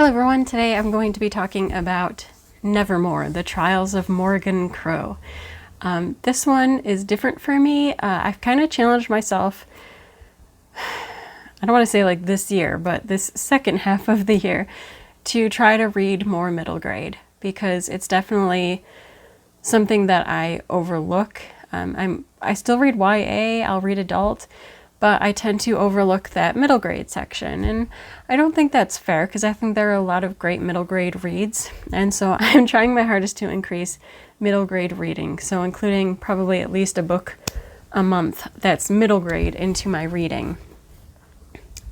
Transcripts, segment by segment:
Hello everyone, today I'm going to be talking about Nevermoor, The Trials of Morrigan Crow. This one is different for me. I've kind of challenged myself, I don't want to say like this year, but this second half of the year, to try to read more middle grade, because it's definitely something that I overlook. I still read YA, I'll read adult, but I tend to overlook that middle grade section, and I don't think that's fair because I think there are a lot of great middle grade reads, and so I'm trying my hardest to increase middle grade reading, so including probably at least a book a month that's middle grade into my reading.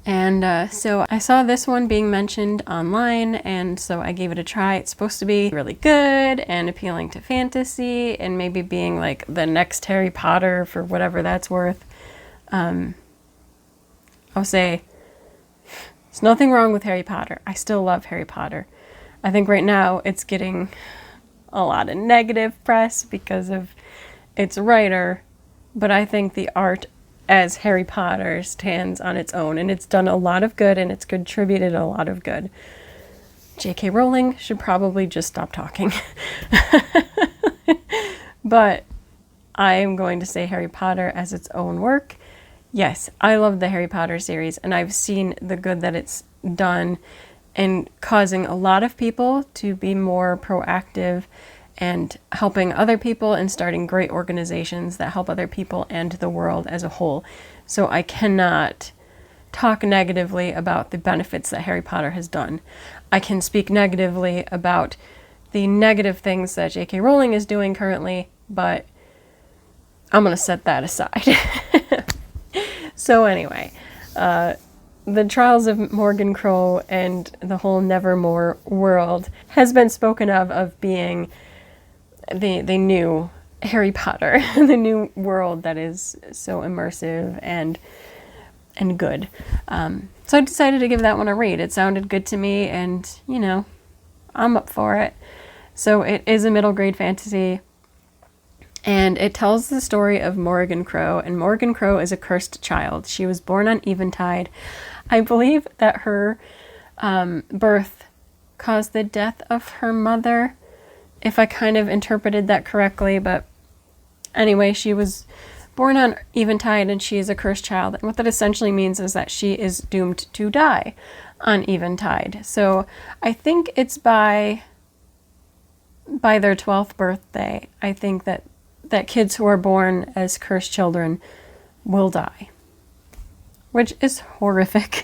And so I saw this one being mentioned online, and so I gave it a try. It's supposed to be really good and appealing to fantasy and maybe being like the next Harry Potter for whatever that's worth. I'll say there's nothing wrong with Harry Potter. I still love Harry Potter. I think right now it's getting a lot of negative press because of its writer, but I think the art as Harry Potter stands on its own, and it's done a lot of good and it's contributed a lot of good. J.K. Rowling should probably just stop talking. But I am going to say Harry Potter as its own work. Yes, I love the Harry Potter series, and I've seen the good that it's done in causing a lot of people to be more proactive and helping other people and starting great organizations that help other people and the world as a whole. So I cannot talk negatively about the benefits that Harry Potter has done. I can speak negatively about the negative things that J.K. Rowling is doing currently, but I'm going to set that aside. So anyway, the Trials of Morrigan Crow and the whole Nevermoor world has been spoken of being the new Harry Potter, the new world that is so immersive and good. So I decided to give that one a read. It sounded good to me, and you know, I'm up for it. So it is a middle grade fantasy. And it tells the story of Morrigan Crow, and Morrigan Crow is a cursed child. She was born on Eventide. I believe that her birth caused the death of her mother, if I kind of interpreted that correctly. But anyway, she was born on Eventide, and she is a cursed child. And what that essentially means is that she is doomed to die on Eventide. So I think it's by their 12th birthday, I think that kids who are born as cursed children will die, which is horrific.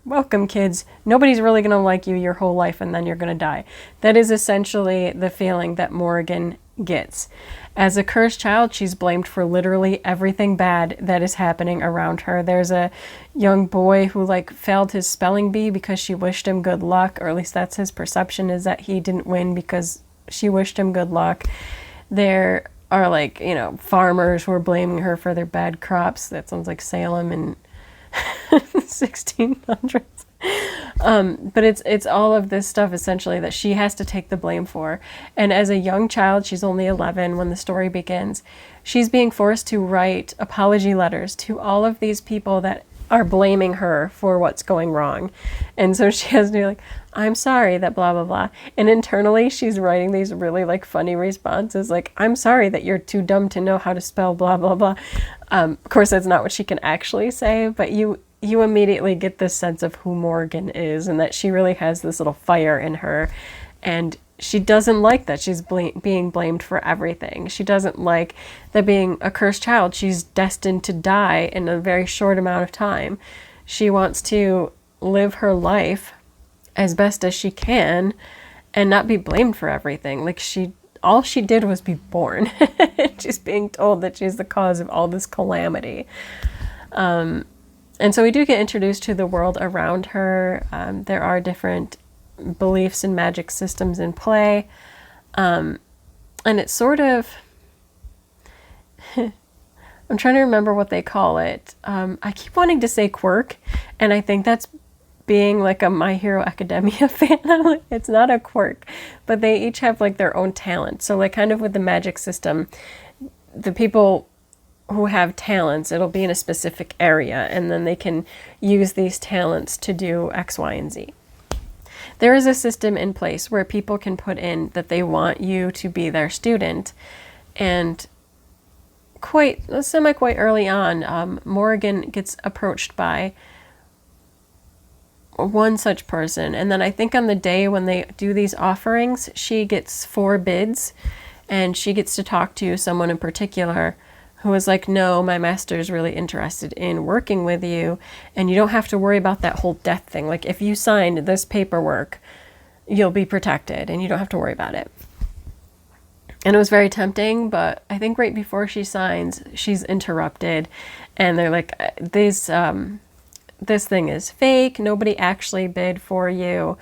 Welcome, kids. Nobody's really going to like you your whole life, and then you're going to die. That is essentially the feeling that Morrigan gets. As a cursed child, she's blamed for literally everything bad that is happening around her. There's a young boy who failed his spelling bee because she wished him good luck, or at least that's his perception, is that he didn't win because she wished him good luck. There are farmers who are blaming her for their bad crops. That sounds like Salem in 1600s. But it's all of this stuff essentially that she has to take the blame for. And as a young child, she's only 11 when the story begins, she's being forced to write apology letters to all of these people that are blaming her for what's going wrong. And so she has to be like, I'm sorry that blah, blah, blah. And internally, she's writing these really funny responses like, I'm sorry that you're too dumb to know how to spell blah, blah, blah. Of course, that's not what she can actually say, but you immediately get this sense of who Morrigan is, and that she really has this little fire in her. And she doesn't like that she's being blamed for everything. She doesn't like that being a cursed child, she's destined to die in a very short amount of time. She wants to live her life as best as she can and not be blamed for everything. All she did was be born. She's being told that she's the cause of all this calamity. And so we do get introduced to the world around her. There are different beliefs and magic systems in play. And it's sort of, I'm trying to remember what they call it. I keep wanting to say quirk, and I think that's being like a My Hero Academia fan. It's not a quirk, but they each have their own talent. So kind of with the magic system, the people who have talents, it'll be in a specific area, and then they can use these talents to do X, Y, and Z. there is a system in place where people can put in that they want you to be their student. And quite early on, Morrigan gets approached by one such person. And then I think on the day when they do these offerings, she gets 4 bids, and she gets to talk to someone in particular who is like, no, my master is really interested in working with you, and you don't have to worry about that whole death thing. Like, if you signed this paperwork, you'll be protected and you don't have to worry about it. And it was very tempting, but I think right before she signs, she's interrupted, and they're like, this thing is fake. Nobody actually bid for you.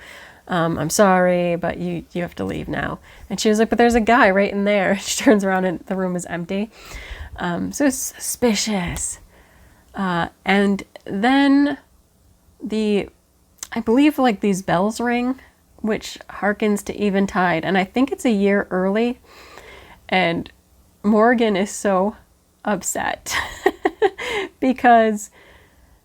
I'm sorry, but you have to leave now. And she was like, but there's a guy right in there. She turns around and the room is empty. So it's suspicious. And then I believe like these bells ring, which harkens to Eventide. And I think it's a year early. And Morrigan is so upset because,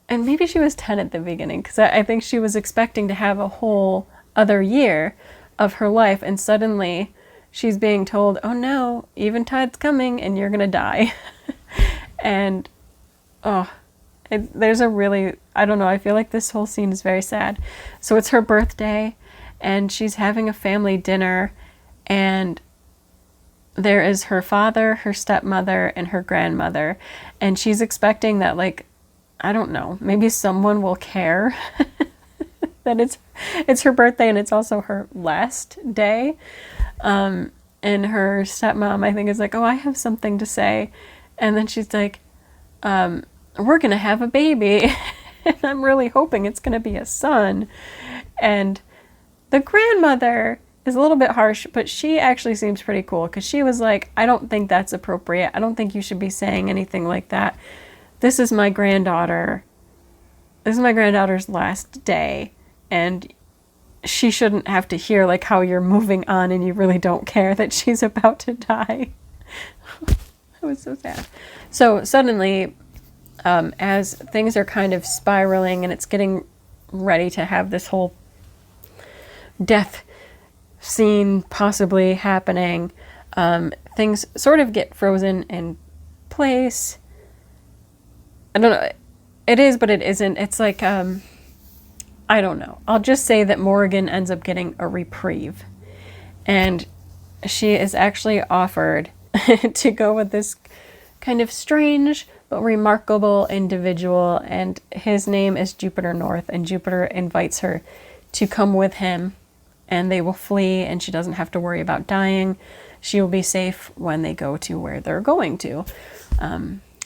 and maybe she was 10 at the beginning, because I think she was expecting to have a whole other year of her life. And suddenly she's being told, oh no, Eventide's coming and you're going to die. And, there's a really, I don't know, I feel like this whole scene is very sad. So it's her birthday and she's having a family dinner, and there is her father, her stepmother, and her grandmother. And she's expecting that, like, I don't know, maybe someone will care that it's her birthday and it's also her last day. And her stepmom, I think, is like, oh, I have something to say. And then she's like, we're going to have a baby. And I'm really hoping it's going to be a son. And the grandmother is a little bit harsh, but she actually seems pretty cool, because she was like, I don't think that's appropriate. I don't think you should be saying anything like that. This is my granddaughter. This is my granddaughter's last day, and she shouldn't have to hear like how you're moving on and you really don't care that she's about to die. It was so sad. So suddenly, as things are kind of spiraling and it's getting ready to have this whole death scene possibly happening, things sort of get frozen in place. I don't know. It is, but it isn't. It's like, I don't know. I'll just say that Morrigan ends up getting a reprieve. And she is actually offered to go with this kind of strange but remarkable individual. And his name is Jupiter North. And Jupiter invites her to come with him. And they will flee, and she doesn't have to worry about dying. She will be safe when they go to where they're going to.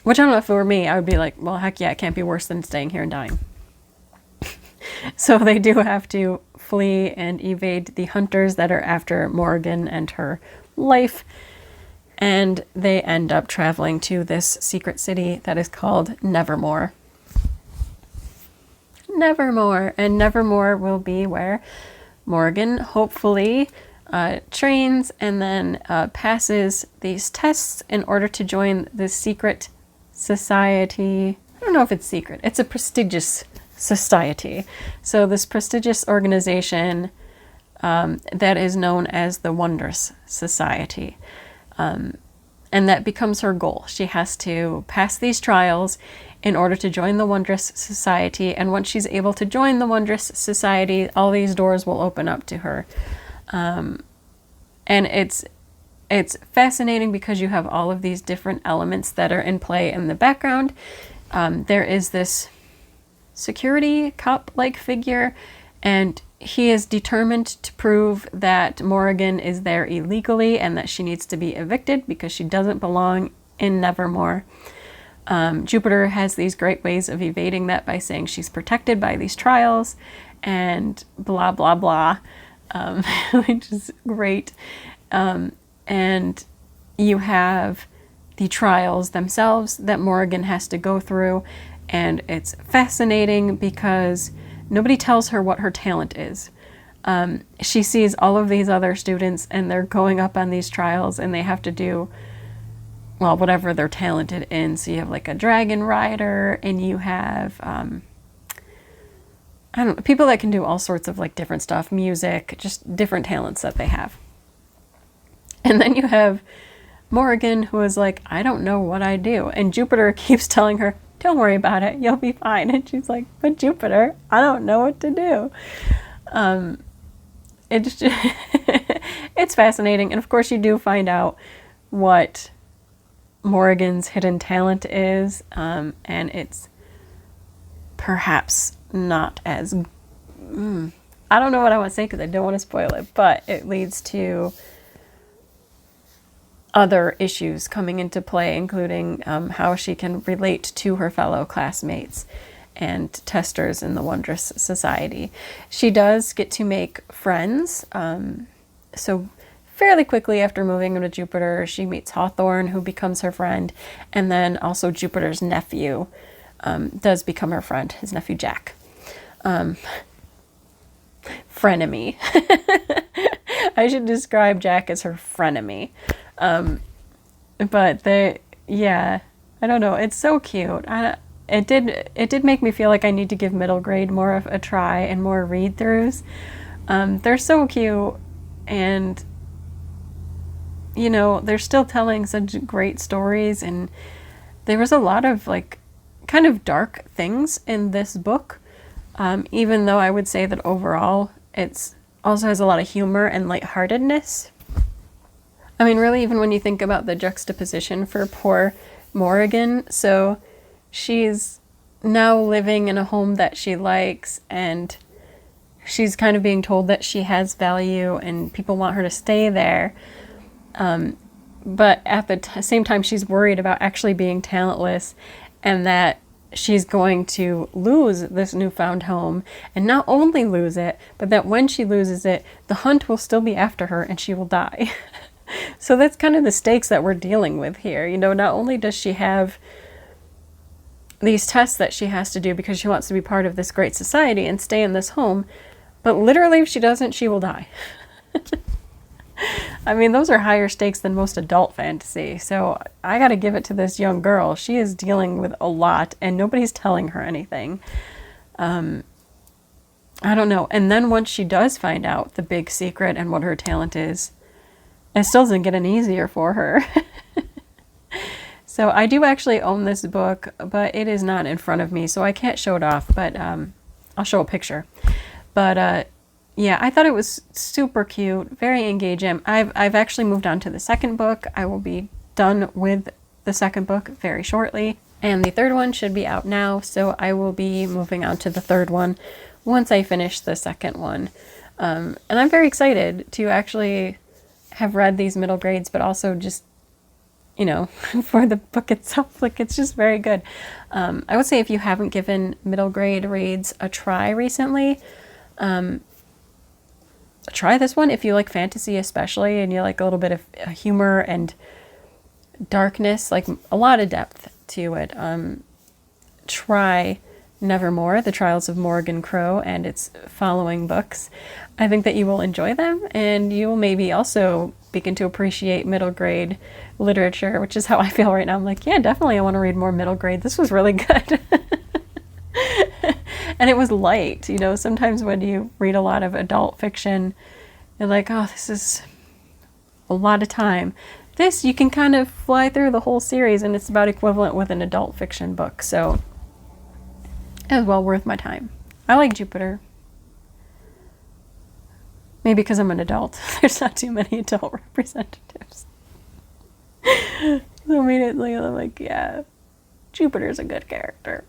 Which, I don't know, if it were me, I would be like, well, heck yeah, it can't be worse than staying here and dying. So they do have to flee and evade the hunters that are after Morrigan and her life. And they end up traveling to this secret city that is called Nevermoor. Nevermoor. And Nevermoor will be where Morrigan hopefully trains and then passes these tests in order to join the secret society. I don't know if it's secret. It's a prestigious society. So this prestigious organization that is known as the Wondrous Society. And that becomes her goal. She has to pass these trials in order to join the Wondrous Society. And once she's able to join the Wondrous Society, all these doors will open up to her. And it's fascinating because you have all of these different elements that are in play in the background. There is this security cop-like figure, and he is determined to prove that Morrigan is there illegally and that she needs to be evicted because she doesn't belong in Nevermoor. Jupiter has these great ways of evading that by saying she's protected by these trials and blah, blah, blah, which is great. And you have the trials themselves that Morrigan has to go through, and it's fascinating because nobody tells her what her talent is. She sees all of these other students and they're going up on these trials and they have to do, well, whatever they're talented in. So you have like a dragon rider, and you have I don't know, people that can do all sorts of like different stuff, music, just different talents that they have. And then you have Morrigan, who is like, I don't know what I do. And Jupiter keeps telling her, don't worry about it, you'll be fine. And she's like, but Jupiter, I don't know what to do. It's just it's fascinating. And of course you do find out what Morrigan's hidden talent is. And it's perhaps not as... I don't know what I want to say because I don't want to spoil it. But it leads to other issues coming into play, including how she can relate to her fellow classmates and testers in the Wondrous Society. She does get to make friends. So fairly quickly after moving into Jupiter, she meets Hawthorne, who becomes her friend. And then also Jupiter's nephew does become her friend, his nephew Jack. Frenemy. I should describe Jack as her frenemy. But yeah, I don't know. It's so cute. It did make me feel like I need to give middle grade more of a try and more read throughs. They're so cute, and you know, they're still telling such great stories, and there was a lot of like kind of dark things in this book. Even though I would say that overall it's also has a lot of humor and lightheartedness. I mean, really, even when you think about the juxtaposition for poor Morrigan, so she's now living in a home that she likes, and she's kind of being told that she has value and people want her to stay there. But at the same time, she's worried about actually being talentless, and that she's going to lose this newfound home, and not only lose it, but that when she loses it, the hunt will still be after her and she will die. So that's kind of the stakes that we're dealing with here. You know, not only does she have these tests that she has to do because she wants to be part of this great society and stay in this home, but literally if she doesn't, she will die. I mean, those are higher stakes than most adult fantasy. So I got to give it to this young girl. She is dealing with a lot and nobody's telling her anything. I don't know. And then once she does find out the big secret and what her talent is, it still doesn't get any easier for her. So I do actually own this book, but it is not in front of me, so I can't show it off, but I'll show a picture. But yeah, I thought it was super cute, very engaging. I've actually moved on to the second book. I will be done with the second book very shortly, and the third one should be out now, so I will be moving on to the third one once I finish the second one. And I'm very excited to actually have read these middle grades, but also just, you know, for the book itself, like it's just very good. I would say if you haven't given middle grade reads a try recently, try this one if you like fantasy especially, and you like a little bit of humor and darkness, like a lot of depth to it. Try Nevermoor, The Trials of Morrigan Crow, and its following books. I think that you will enjoy them, and you will maybe also begin to appreciate middle grade literature, which is how I feel right now. I'm like, yeah, definitely I want to read more middle grade. This was really good. And it was light. You know, sometimes when you read a lot of adult fiction, you're like, oh, this is a lot of time. This, you can kind of fly through the whole series, and it's about equivalent with an adult fiction book. So it was well worth my time. I like Jupiter. Maybe because I'm an adult. There's not too many adult representatives. So immediately I'm like, yeah, Jupiter's a good character.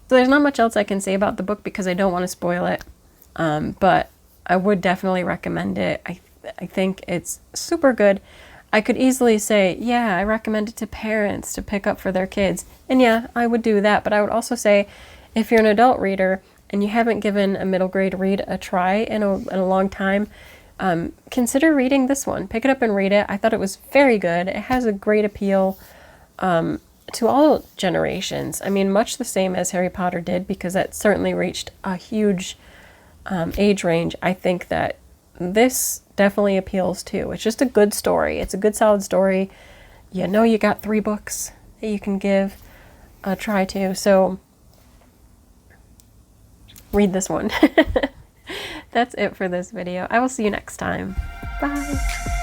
So there's not much else I can say about the book because I don't want to spoil it. But I would definitely recommend it. I think it's super good. I could easily say, yeah, I recommend it to parents to pick up for their kids. And yeah, I would do that. But I would also say, if you're an adult reader and you haven't given a middle grade read a try in a long time, consider reading this one. Pick it up and read it. I thought it was very good. It has a great appeal to all generations. I mean, much the same as Harry Potter did, because that certainly reached a huge age range. I think that this definitely appeals too. It's just a good story. It's a good, solid story. You know, you got 3 books that you can give a try to. So read this one. That's it for this video. I will see you next time. Bye.